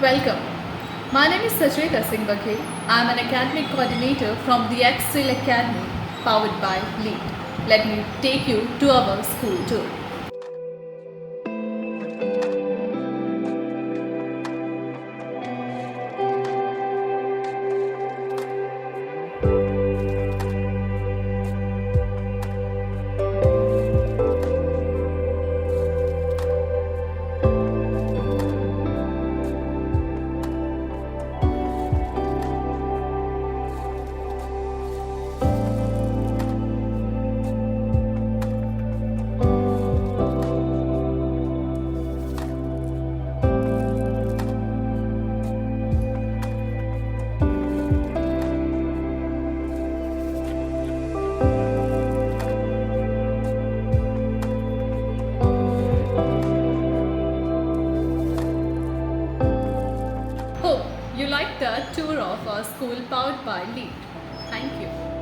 Welcome. My name is Sachrita Singh Baghel. I am an academic coordinator from the Excel Academy powered by LEAD. Let me take you to our school tour. Hope you liked the tour of our school powered by LEAD. Thank you.